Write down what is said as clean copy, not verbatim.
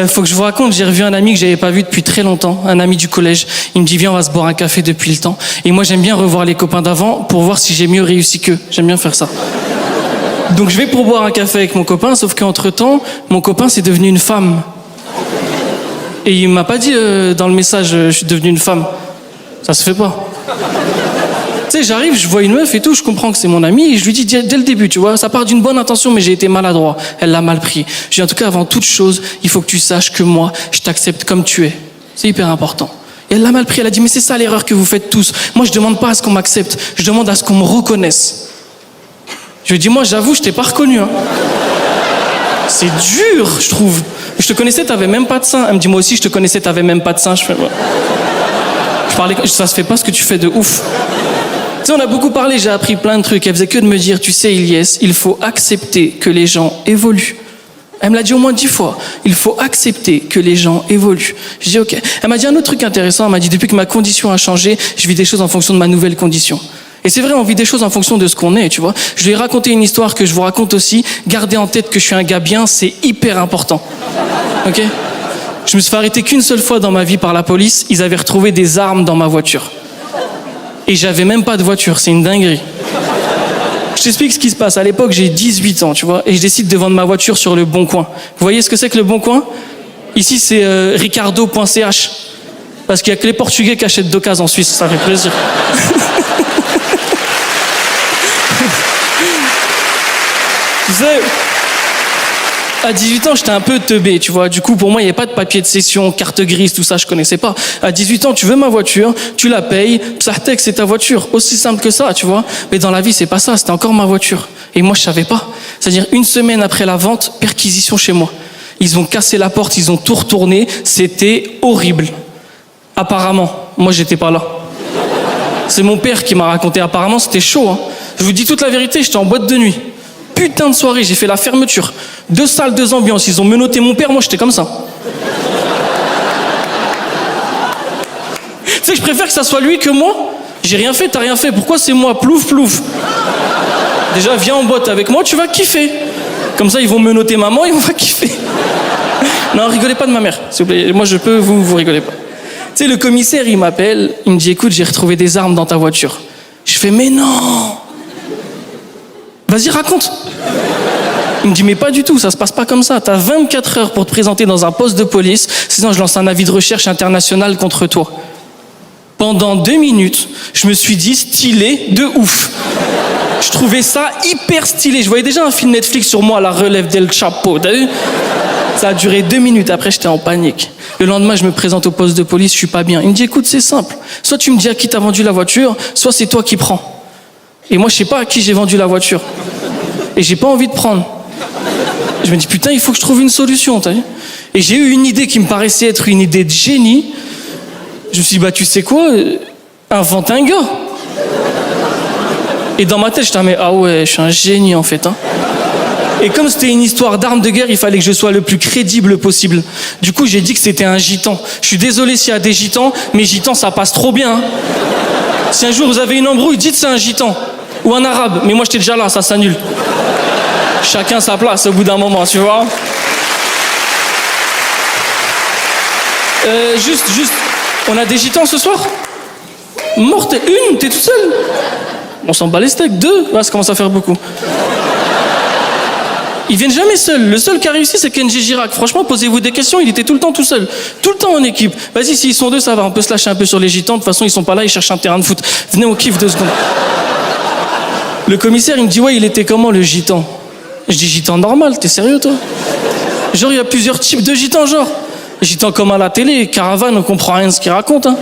Faut que je vous raconte, j'ai revu un ami que j'avais pas vu depuis très longtemps, un ami du collège. Il me dit viens, on va se boire un café depuis le temps. Et moi j'aime bien revoir les copains d'avant pour voir si j'ai mieux réussi qu'eux. J'aime bien faire ça. Donc je vais pour boire un café avec mon copain, sauf qu'entre temps, mon copain c'est devenu une femme. Et il m'a pas dit dans le message je suis devenu une femme. Ça se fait pas. Tu sais, j'arrive, je vois une meuf et tout, je comprends que c'est mon ami et je lui dis dès le début, tu vois, ça part d'une bonne intention mais j'ai été maladroit. Elle l'a mal pris. Je dis en tout cas avant toute chose, il faut que tu saches que moi, je t'accepte comme tu es. C'est hyper important. Et elle l'a mal pris, elle a dit mais c'est ça l'erreur que vous faites tous. Moi je demande pas à ce qu'on m'accepte, je demande à ce qu'on me reconnaisse. Je lui dis moi j'avoue, je t'ai pas reconnu. Hein. C'est dur, je trouve. Je te connaissais, t'avais même pas de sein. Elle me dit moi aussi je te connaissais, t'avais même pas de sein. Je fais je parlais, ça se fait pas ce que tu fais de ouf. Tu sais, on a beaucoup parlé, j'ai appris plein de trucs. Elle faisait que de me dire, tu sais, Ilyes, il faut accepter que les gens évoluent. Elle me l'a dit au moins 10 fois. Il faut accepter que les gens évoluent. Je dis, ok. Elle m'a dit un autre truc intéressant. Elle m'a dit, depuis que ma condition a changé, je vis des choses en fonction de ma nouvelle condition. Et c'est vrai, on vit des choses en fonction de ce qu'on est, tu vois. Je lui ai raconté une histoire que je vous raconte aussi. Gardez en tête que je suis un gars bien, c'est hyper important. Ok ? Je me suis fait arrêter qu'une seule fois dans ma vie par la police. Ils avaient retrouvé des armes dans ma voiture. Et j'avais même pas de voiture, c'est une dinguerie. Je t'explique ce qui se passe. À l'époque, j'ai 18 ans, tu vois, et je décide de vendre ma voiture sur le Bon Coin. Vous voyez ce que c'est que le Bon Coin ? Ici, c'est ricardo.ch. Parce qu'il y a que les Portugais qui achètent d'occasion en Suisse, ça fait plaisir. Tu sais, à 18 ans, j'étais un peu teubé, tu vois. Du coup, pour moi, il n'y avait pas de papier de cession, carte grise, tout ça, je connaissais pas. À 18 ans, tu veux ma voiture, tu la payes, Psartec, c'est ta voiture. Aussi simple que ça, tu vois. Mais dans la vie, c'est pas ça, c'était encore ma voiture. Et moi, je savais pas. C'est-à-dire, une semaine après la vente, perquisition chez moi. Ils ont cassé la porte, ils ont tout retourné. C'était horrible. Apparemment. Moi, j'étais pas là. C'est mon père qui m'a raconté. Apparemment, c'était chaud, hein. Je vous dis toute la vérité, j'étais en boîte de nuit. Putain de soirée, j'ai fait la fermeture. 2 salles, 2 ambiances. Ils ont menotté mon père, moi j'étais comme ça. Tu sais que je préfère que ça soit lui que moi. J'ai rien fait, t'as rien fait. Pourquoi c'est moi ? Plouf, plouf. Déjà, viens en boîte avec moi, tu vas kiffer. Comme ça, ils vont menotter maman et on va kiffer. Non, rigolez pas de ma mère, s'il vous plaît. Moi je peux, vous rigolez pas. Tu sais, le commissaire, il m'appelle. Il me dit, écoute, j'ai retrouvé des armes dans ta voiture. Je fais, mais non. Vas-y, raconte. Il me dit, mais pas du tout, ça se passe pas comme ça. T'as 24 heures pour te présenter dans un poste de police, sinon je lance un avis de recherche international contre toi. Pendant 2 minutes, je me suis dit stylé de ouf. Je trouvais ça hyper stylé. Je voyais déjà un film Netflix sur moi, La Relève del Chapo, t'as vu ? Ça a duré 2 minutes, après j'étais en panique. Le lendemain, je me présente au poste de police, je suis pas bien. Il me dit, écoute, c'est simple. Soit tu me dis à qui t'as vendu la voiture, soit c'est toi qui prends. Et moi, je sais pas à qui j'ai vendu la voiture. Et j'ai pas envie de prendre. Je me dis, putain, il faut que je trouve une solution, t'as vu ? Et j'ai eu une idée qui me paraissait être une idée de génie. Je me suis dit, bah, tu sais quoi ? Invente un gars. Et dans ma tête, j'étais, mais ah ouais, je suis un génie, en fait, hein. Et comme c'était une histoire d'armes de guerre, il fallait que je sois le plus crédible possible. Du coup, j'ai dit que c'était un gitan. Je suis désolé s'il y a des gitans, mais gitans, ça passe trop bien, hein. Si un jour vous avez une embrouille, dites c'est un gitan. Ou un arabe, mais moi j'étais déjà là, ça s'annule. Chacun sa place au bout d'un moment, tu vois. Juste, on a des gitans ce soir ? Mortel, une, t'es tout seul ? On s'en bat les steaks, 2, là ça commence à faire beaucoup. Ils viennent jamais seuls. Le seul qui a réussi, c'est Kenji Girac. Franchement, posez-vous des questions, il était tout le temps tout seul. Tout le temps en équipe. Vas-y, s'ils sont 2, ça va, on peut se lâcher un peu sur les gitans. De toute façon, ils sont pas là, ils cherchent un terrain de foot. Venez, on kiffe 2 secondes. Le commissaire, il me dit, ouais, il était comment le gitan ? Je dis, gitan normal, t'es sérieux toi ? Genre, il y a plusieurs types de gitans, genre. Gitan comme à la télé, caravane, on comprend rien de ce qu'il raconte, hein.